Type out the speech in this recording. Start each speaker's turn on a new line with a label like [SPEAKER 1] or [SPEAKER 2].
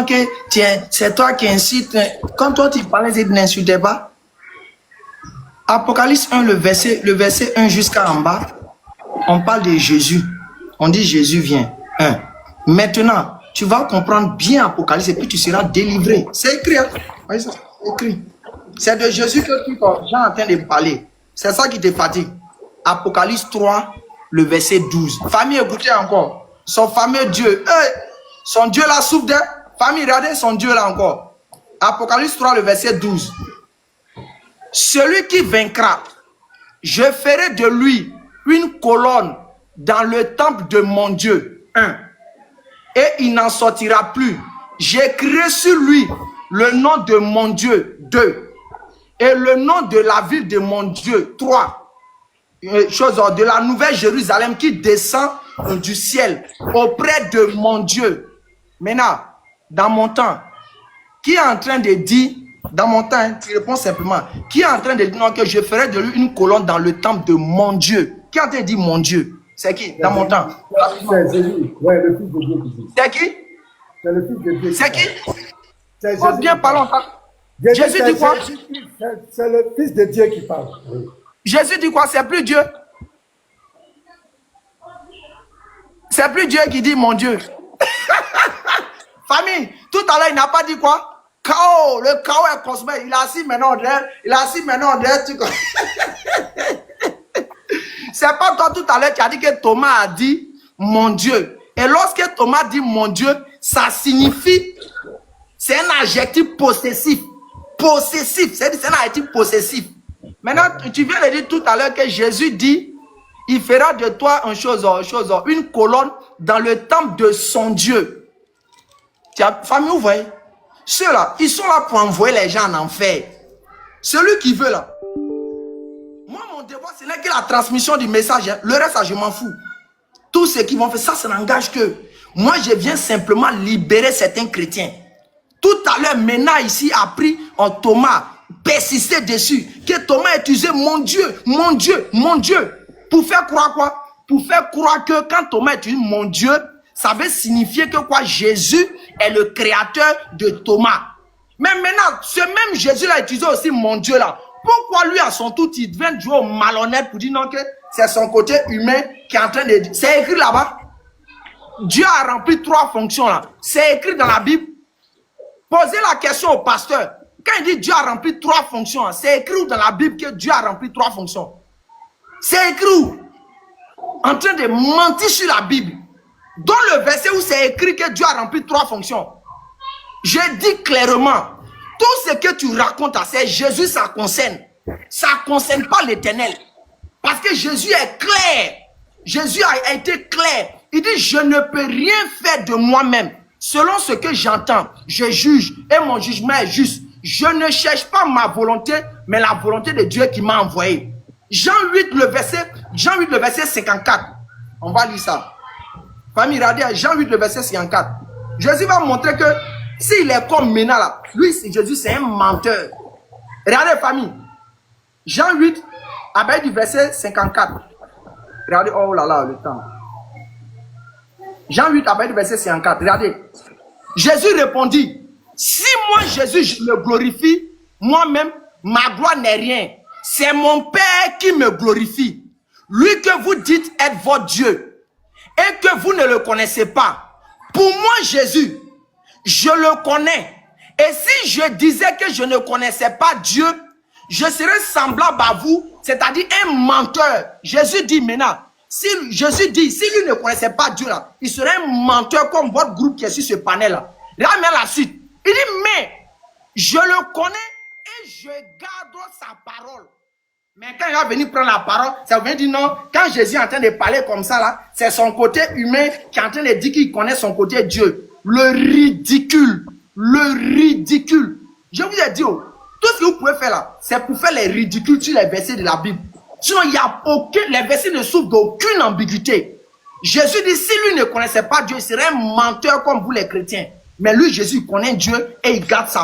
[SPEAKER 1] que tiens, c'est toi qui incites. Quand toi tu parlais, tu n'insultais pas. Apocalypse 1, le verset 1 jusqu'à en bas, on parle de Jésus. On dit Jésus vient. 1. Maintenant, tu vas comprendre bien Apocalypse et puis tu seras délivré. C'est écrit. Hein? Oui, c'est écrit. C'est de Jésus que tu es en train de parler. C'est ça qui te fatigue. Apocalypse 3, le verset 12. Famille, écoutez encore. Son fameux Dieu. Son Dieu là souffre de... Famille, regardez son Dieu là encore. Apocalypse 3, le verset 12. Celui qui vaincra, je ferai de lui une colonne dans le temple de mon Dieu. 1. Et il n'en sortira plus. J'écrirai sur lui le nom de mon Dieu. 2. Et le nom de la ville de mon Dieu. 3. Chose de la nouvelle Jérusalem qui descend du ciel auprès de mon Dieu. Maintenant, dans mon temps, qui est en train de dire, dans mon temps, tu réponds simplement, qui est en train de dire non, que je ferai de lui une colonne dans le temple de mon Dieu? Qui est en train de dire mon Dieu? C'est qui dans mon temps?
[SPEAKER 2] C'est Jésus. Ouais, le fils de Dieu qui dit.
[SPEAKER 1] C'est qui?
[SPEAKER 2] C'est le fils de Dieu.
[SPEAKER 1] C'est qui?
[SPEAKER 2] C'est
[SPEAKER 1] Oh, bien parlons. Jésus dit quoi?
[SPEAKER 2] C'est le fils de Dieu qui parle. Oui.
[SPEAKER 1] Jésus dit quoi? C'est plus Dieu. C'est plus Dieu qui dit mon Dieu. Famille, tout à l'heure, il n'a pas dit quoi? Chaos, le chaos est consommé. Il a assis maintenant derrière. C'est pas toi tout à l'heure qui a dit que Thomas a dit mon Dieu. Et lorsque Thomas dit mon Dieu, ça signifie, c'est un adjectif possessif. Possessif, c'est un adjectif possessif. Maintenant, tu viens de dire tout à l'heure que Jésus dit, il fera de toi une colonne dans le temple de son Dieu. Famille, vous voyez? Ceux-là, ils sont là pour envoyer les gens en enfer. Celui qui veut là. Moi, mon devoir, ce n'est que la transmission du message. Hein. Le reste, je m'en fous. Tout ce qu'ils vont faire, ça n'engage que. Moi, je viens simplement libérer certains chrétiens. Tout à l'heure, Ména ici a pris en Thomas, persisté dessus, que Thomas a utilisé mon Dieu, mon Dieu, mon Dieu. Pour faire croire quoi? Pour faire croire que quand Thomas utilise mon Dieu, ça veut signifier que quoi? Jésus est le créateur de Thomas. Mais maintenant, ce même Jésus l'a utilisé aussi mon Dieu là. Pourquoi lui à son tour, il vient jouer au malhonnête pour dire non que c'est son côté humain qui est en train de dire. C'est écrit là-bas. Dieu a rempli 3 fonctions là. C'est écrit dans la Bible. Posez la question au pasteur. Quand il dit Dieu a rempli 3 fonctions, c'est écrit dans la Bible que Dieu a rempli 3 fonctions. C'est écrit où? En train de mentir sur la Bible. Dans le verset où c'est écrit que Dieu a rempli 3 fonctions. Je dis clairement, tout ce que tu racontes, c'est Jésus, ça concerne. Ça ne concerne pas l'Éternel. Parce que Jésus est clair. Jésus a été clair. Il dit, je ne peux rien faire de moi-même. Selon ce que j'entends, je juge et mon jugement est juste. Je ne cherche pas ma volonté, mais la volonté de Dieu qui m'a envoyé. Jean 8, le verset 54. On va lire ça. Famille, regardez, Jean 8, le verset 54. Jésus va montrer que s'il est comme Ména là, lui, Jésus, c'est un menteur. Regardez, famille. Jean 8, à partir du verset 54. Regardez, oh là là, le temps. Jean 8, à partir du verset 54. Regardez. Jésus répondit, si moi, Jésus, je me glorifie, moi-même, ma gloire n'est rien. C'est mon Père qui me glorifie. Lui que vous dites être votre Dieu et que vous ne le connaissez pas. Pour moi, Jésus, je le connais. Et si je disais que je ne connaissais pas Dieu, je serais semblable à vous, c'est-à-dire un menteur. Jésus dit maintenant, si Jésus dit, si lui ne connaissait pas Dieu là, il serait un menteur comme votre groupe qui est sur ce panel là. Là, mais la suite. Il dit, mais je le connais et je garde sa parole. Mais quand il va venir prendre la parole, ça veut dire non, quand Jésus est en train de parler comme ça là, c'est son côté humain qui est en train de dire qu'il connaît son côté Dieu. Le ridicule. Le ridicule. Je vous ai dit, tout ce que vous pouvez faire là, c'est pour faire les ridicules sur les versets de la Bible. Sinon, il n'y a aucun, les versets ne souffrent d'aucune ambiguïté. Jésus dit, si lui ne connaissait pas Dieu, il serait un menteur comme vous les chrétiens. Mais lui, Jésus, connaît Dieu et il garde sa